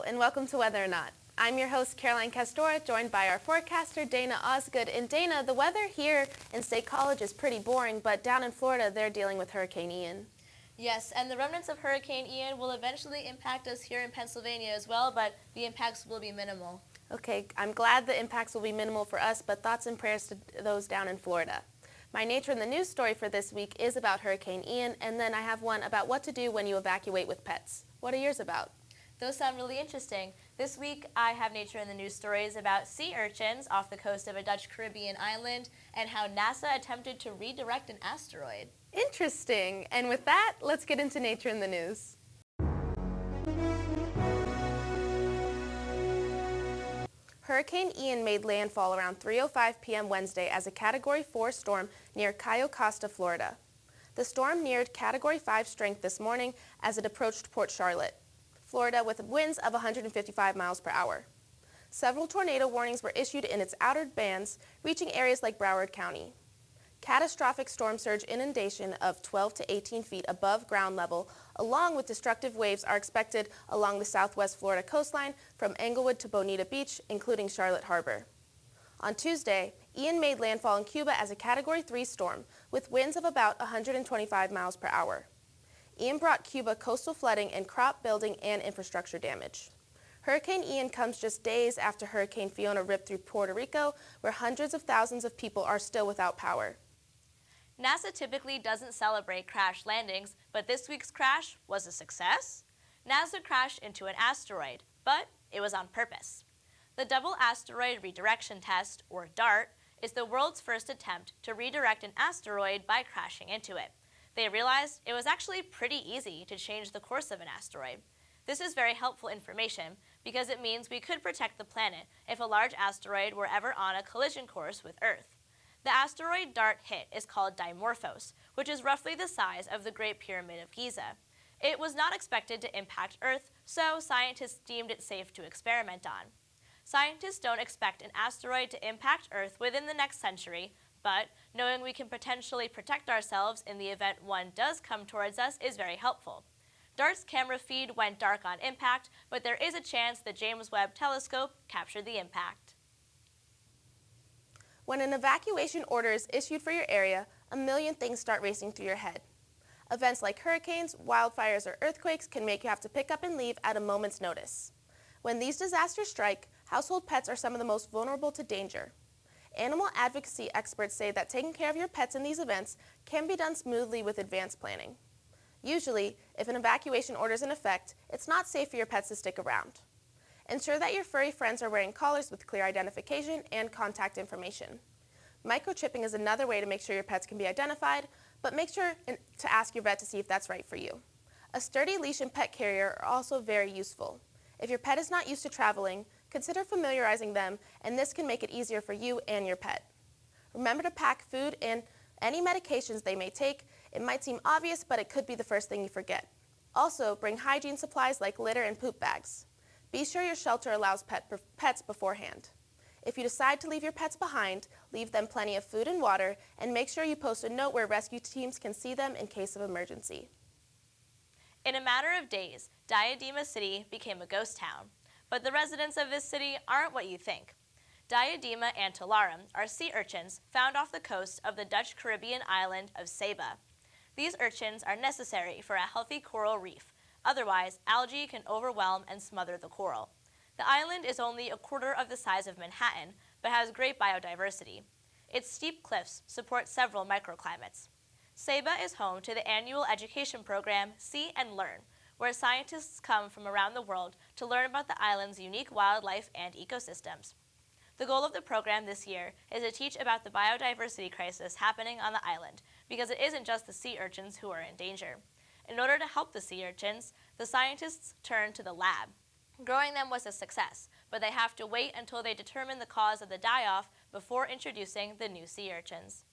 and welcome to Weather or Not. I'm your host, Caroline Castora, joined by our forecaster, Dana Osgood. And Dana, the weather here in State College is pretty boring, but down in Florida, they're dealing with Hurricane Ian. Yes, and the remnants of Hurricane Ian will eventually impact us here in Pennsylvania as well, but the impacts will be minimal. Okay, I'm glad the impacts will be minimal for us, but thoughts and prayers to those down in Florida. My Nature in the News story for this week is about Hurricane Ian, and then I have one about what to do when you evacuate with pets. What are yours about? Those sound really interesting. This week, I have Nature in the News stories about sea urchins off the coast of a Dutch Caribbean island and how NASA attempted to redirect an asteroid. Interesting. And with that, let's get into Nature in the News. Hurricane Ian made landfall around 3:05 p.m. Wednesday as a Category 4 storm near Cayo Costa, Florida. The storm neared Category 5 strength this morning as it approached Port Charlotte, Florida, with winds of 155 miles per hour. Several tornado warnings were issued in its outer bands, reaching areas like Broward County. Catastrophic storm surge inundation of 12 to 18 feet above ground level, along with destructive waves, are expected along the southwest Florida coastline from Englewood to Bonita Beach, including Charlotte Harbor. On Tuesday, Ian made landfall in Cuba as a Category 3 storm, with winds of about 125 miles per hour. Ian brought Cuba coastal flooding and crop building and infrastructure damage. Hurricane Ian comes just days after Hurricane Fiona ripped through Puerto Rico, where hundreds of thousands of people are still without power. NASA typically doesn't celebrate crash landings, but this week's crash was a success. NASA crashed into an asteroid, but it was on purpose. The Double Asteroid Redirection Test, or DART, is the world's first attempt to redirect an asteroid by crashing into it. They realized it was actually pretty easy to change the course of an asteroid. This is very helpful information because it means we could protect the planet if a large asteroid were ever on a collision course with Earth. The asteroid DART hit is called Dimorphos, which is roughly the size of the Great Pyramid of Giza. It was not expected to impact Earth, so scientists deemed it safe to experiment on. Scientists don't expect an asteroid to impact Earth within the next century, but knowing we can potentially protect ourselves in the event one does come towards us is very helpful. DART's camera feed went dark on impact, but there is a chance the James Webb Telescope captured the impact. When an evacuation order is issued for your area, a million things start racing through your head. Events like hurricanes, wildfires, or earthquakes can make you have to pick up and leave at a moment's notice. When these disasters strike, household pets are some of the most vulnerable to danger. Animal advocacy experts say that taking care of your pets in these events can be done smoothly with advanced planning. Usually, if an evacuation order is in effect, it's not safe for your pets to stick around. Ensure that your furry friends are wearing collars with clear identification and contact information. Microchipping is another way to make sure your pets can be identified, but make sure to ask your vet to see if that's right for you. A sturdy leash and pet carrier are also very useful. If your pet is not used to traveling, consider familiarizing them, and this can make it easier for you and your pet. Remember to pack food and any medications they may take. It might seem obvious, but it could be the first thing you forget. Also, bring hygiene supplies like litter and poop bags. Be sure your shelter allows pets beforehand. If you decide to leave your pets behind, leave them plenty of food and water, and make sure you post a note where rescue teams can see them in case of emergency. In a matter of days, Diadema City became a ghost town. But the residents of this city aren't what you think. Diadema antillarum are sea urchins found off the coast of the Dutch Caribbean island of Saba. These urchins are necessary for a healthy coral reef. Otherwise, algae can overwhelm and smother the coral. The island is only a quarter of the size of Manhattan, but has great biodiversity. Its steep cliffs support several microclimates. Saba is home to the annual education program See and Learn, where scientists come from around the world to learn about the island's unique wildlife and ecosystems. The goal of the program this year is to teach about the biodiversity crisis happening on the island, because it isn't just the sea urchins who are in danger. In order to help the sea urchins, the scientists turned to the lab. Growing them was a success, but they have to wait until they determine the cause of the die-off before introducing the new sea urchins.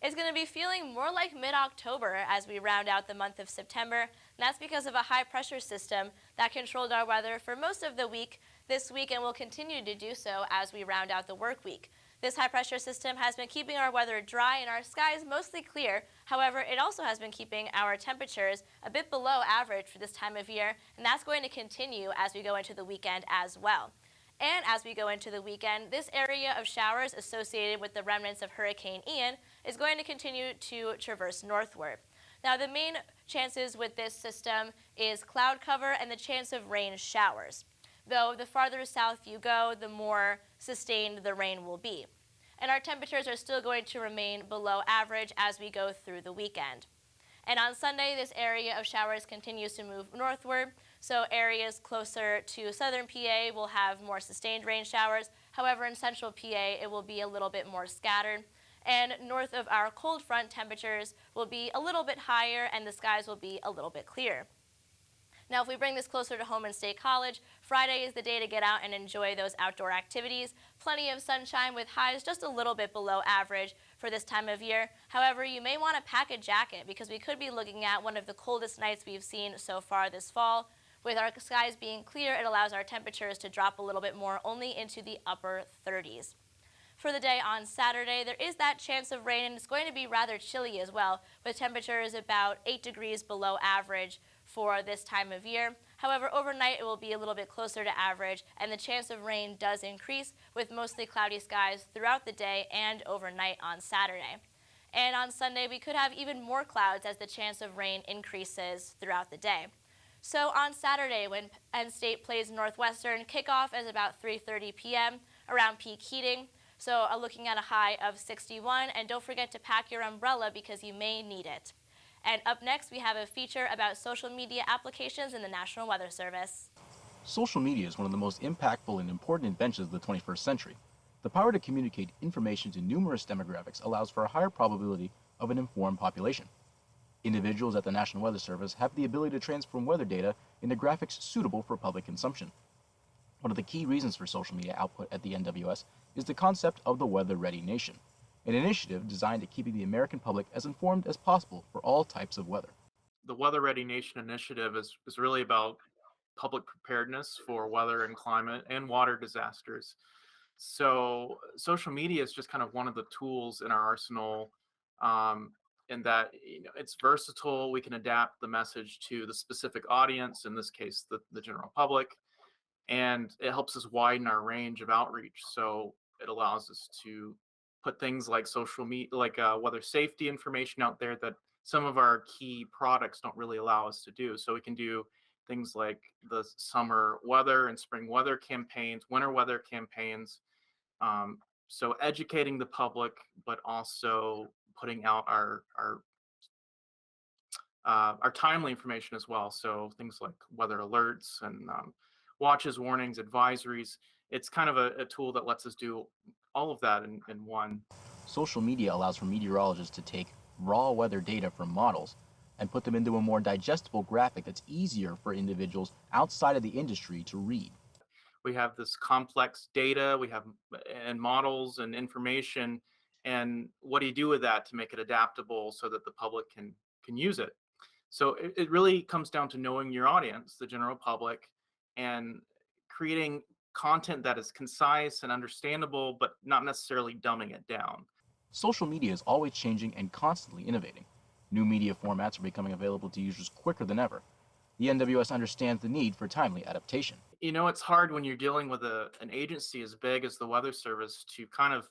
It's going to be feeling more like mid-October as we round out the month of September, and that's because of a high-pressure system that controlled our weather for most of the week this week and will continue to do so as we round out the work week. This high-pressure system has been keeping our weather dry and our skies mostly clear. However, it also has been keeping our temperatures a bit below average for this time of year, and that's going to continue as we go into the weekend as well. And as we go into the weekend, this area of showers associated with the remnants of Hurricane Ian is going to continue to traverse northward. Now, the main chances with this system is cloud cover and the chance of rain showers. Though the farther south you go, the more sustained the rain will be. And our temperatures are still going to remain below average as we go through the weekend. And on Sunday, this area of showers continues to move northward, so areas closer to southern PA will have more sustained rain showers. However, in central PA, it will be a little bit more scattered. And north of our cold front, temperatures will be a little bit higher and the skies will be a little bit clearer. Now, if we bring this closer to home in State College, Friday is the day to get out and enjoy those outdoor activities. Plenty of sunshine with highs just a little bit below average for this time of year. However, you may want to pack a jacket because we could be looking at one of the coldest nights we've seen so far this fall. With our skies being clear, it allows our temperatures to drop a little bit more, only into the upper 30s. For the day on Saturday, there is that chance of rain, and it's going to be rather chilly as well, with temperatures about 8 degrees below average for this time of year. However, overnight it will be a little bit closer to average, and the chance of rain does increase with mostly cloudy skies throughout the day and overnight on Saturday. And on Sunday, we could have even more clouds as the chance of rain increases throughout the day. So on Saturday, when Penn State plays Northwestern, kickoff is about 3:30 p.m. around peak heating. So looking at a high of 61, and don't forget to pack your umbrella because you may need it. And up next, we have a feature about social media applications in the National Weather Service. Social media is one of the most impactful and important inventions of the 21st century. The power to communicate information to numerous demographics allows for a higher probability of an informed population. Individuals at the National Weather Service have the ability to transform weather data into graphics suitable for public consumption. One of the key reasons for social media output at the NWS is the concept of the Weather Ready Nation, an initiative designed at keeping the American public as informed as possible for all types of weather. The Weather Ready Nation initiative is really about public preparedness for weather and climate and water disasters. So social media is just kind of one of the tools in our arsenal, in that it's versatile. We can adapt the message to the specific audience, in this case, the general public, and it helps us widen our range of outreach. So it allows us to put things like social media, like weather safety information out there that some of our key products don't really allow us to do. So we can do things like the summer weather and spring weather campaigns, winter weather campaigns. So educating the public, but also putting out our timely information as well. So things like weather alerts and watches, warnings, advisories. It's kind of a tool that lets us do all of that in one. Social media allows for meteorologists to take raw weather data from models and put them into a more digestible graphic that's easier for individuals outside of the industry to read. We have this complex data, we have and models and information, and what do you do with that to make it adaptable so that the public can use it? So it really comes down to knowing your audience, the general public, and creating content that is concise and understandable, but not necessarily dumbing it down. Social media is always changing and constantly innovating. New media formats are becoming available to users quicker than ever. The NWS understands the need for timely adaptation. It's hard when you're dealing with an agency as big as the Weather Service to kind of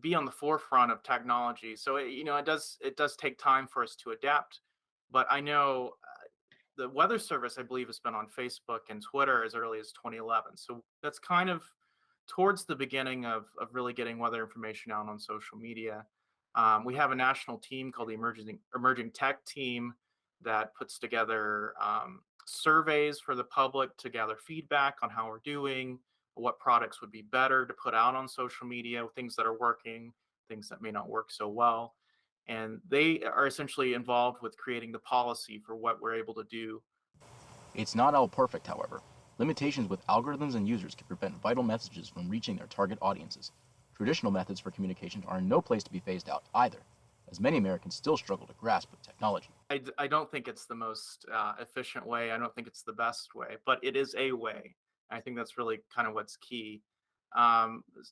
be on the forefront of technology. So it does take time for us to adapt. But I know the Weather Service, I believe, has been on Facebook and Twitter as early as 2011. So that's kind of towards the beginning of really getting weather information out on social media. We have a national team called the Emerging Tech Team that puts together surveys for the public to gather feedback on how we're doing, what products would be better to put out on social media, things that are working, things that may not work so well. And they are essentially involved with creating the policy for what we're able to do. It's not all perfect, however. Limitations with algorithms and users can prevent vital messages from reaching their target audiences. Traditional methods for communication are in no place to be phased out either. as many Americans still struggle to grasp with technology. I don't think it's the most efficient way. I don't think it's the best way, but it is a way. I think that's really kind of what's key.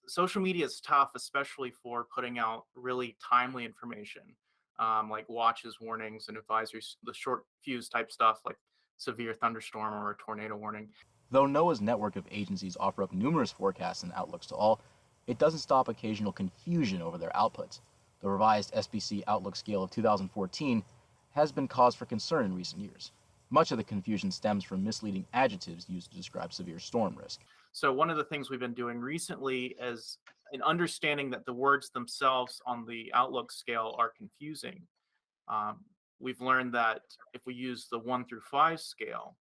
Social media is tough, especially for putting out really timely information, like watches, warnings, and advisories, the short fuse type stuff like severe thunderstorm or a tornado warning. Though NOAA's network of agencies offer up numerous forecasts and outlooks to all, it doesn't stop occasional confusion over their outputs. The revised SPC Outlook Scale of 2014 has been cause for concern in recent years. Much of the confusion stems from misleading adjectives used to describe severe storm risk. So one of the things we've been doing recently is in understanding that the words themselves on the Outlook scale are confusing. Um, we've learned that if we use the 1 through 5 scale,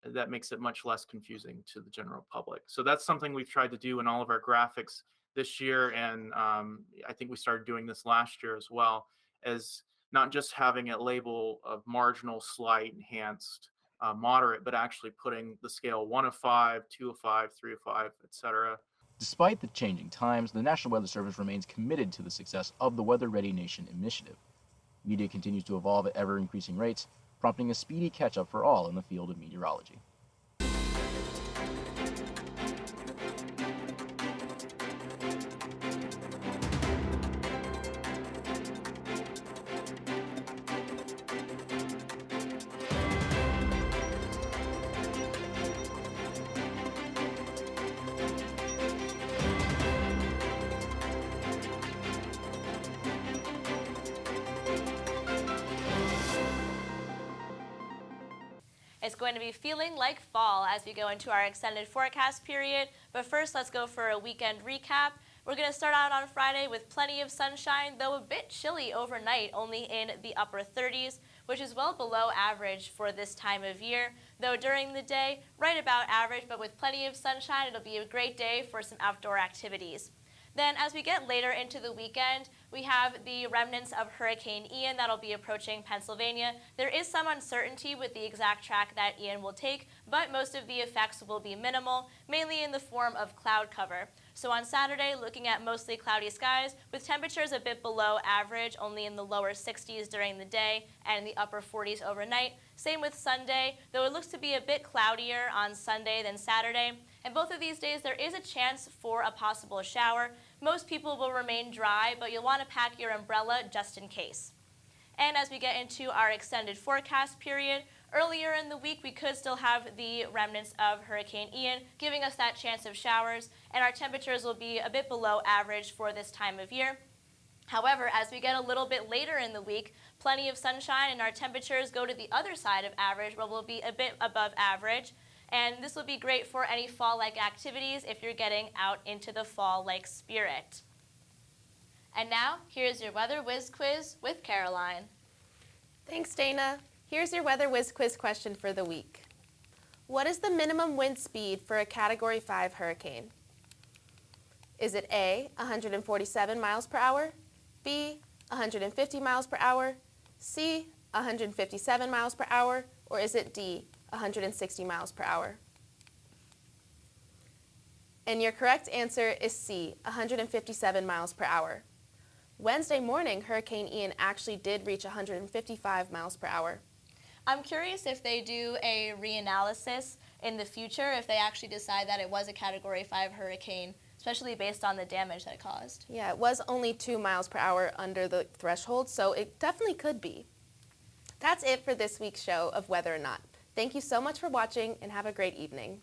that makes it much less confusing to the general public. So that's something we've tried to do in all of our graphics this year, and I think we started doing this last year as well, as not just having a label of marginal, slight, enhanced, moderate, but actually putting the scale 1 of 5, 2 of 5, 3 of 5, etc. Despite the changing times, the National Weather Service remains committed to the success of the Weather Ready Nation initiative. Media continues to evolve at ever-increasing rates, prompting a speedy catch-up for all in the field of meteorology. It's going to be feeling like fall as we go into our extended forecast period. But first, let's go for a weekend recap. We're going to start out on Friday with plenty of sunshine, though a bit chilly overnight, only in the upper 30s, which is well below average for this time of year. Though during the day, right about average, but with plenty of sunshine, it'll be a great day for some outdoor activities. Then as we get later into the weekend, we have the remnants of Hurricane Ian that'll be approaching Pennsylvania. There is some uncertainty with the exact track that Ian will take, but most of the effects will be minimal, mainly in the form of cloud cover. So on Saturday, looking at mostly cloudy skies with temperatures a bit below average, only in the lower 60s during the day and in the upper 40s overnight. Same with Sunday, though it looks to be a bit cloudier on Sunday than Saturday. And both of these days, there is a chance for a possible shower. Most people will remain dry, but you'll want to pack your umbrella just in case. And as we get into our extended forecast period, earlier in the week, we could still have the remnants of Hurricane Ian, giving us that chance of showers, and our temperatures will be a bit below average for this time of year. However, as we get a little bit later in the week, plenty of sunshine and our temperatures go to the other side of average, where we'll be a bit above average. And this will be great for any fall-like activities if you're getting out into the fall-like spirit. And now, here's your Weather Whiz Quiz with Caroline. Thanks, Dana. Here's your Weather Whiz Quiz question for the week. What is the minimum wind speed for a Category 5 hurricane? Is it A, 147 miles per hour, B, 150 miles per hour, C, 157 miles per hour, or is it D, 160 miles per hour? And your correct answer is C, 157 miles per hour. Wednesday morning, Hurricane Ian actually did reach 155 miles per hour. I'm curious if they do a reanalysis in the future, if they actually decide that it was a Category 5 hurricane, especially based on the damage that it caused. Yeah, it was only 2 miles per hour under the threshold, so it definitely could be. That's it for this week's show of Whether or Not. Thank you so much for watching and have a great evening.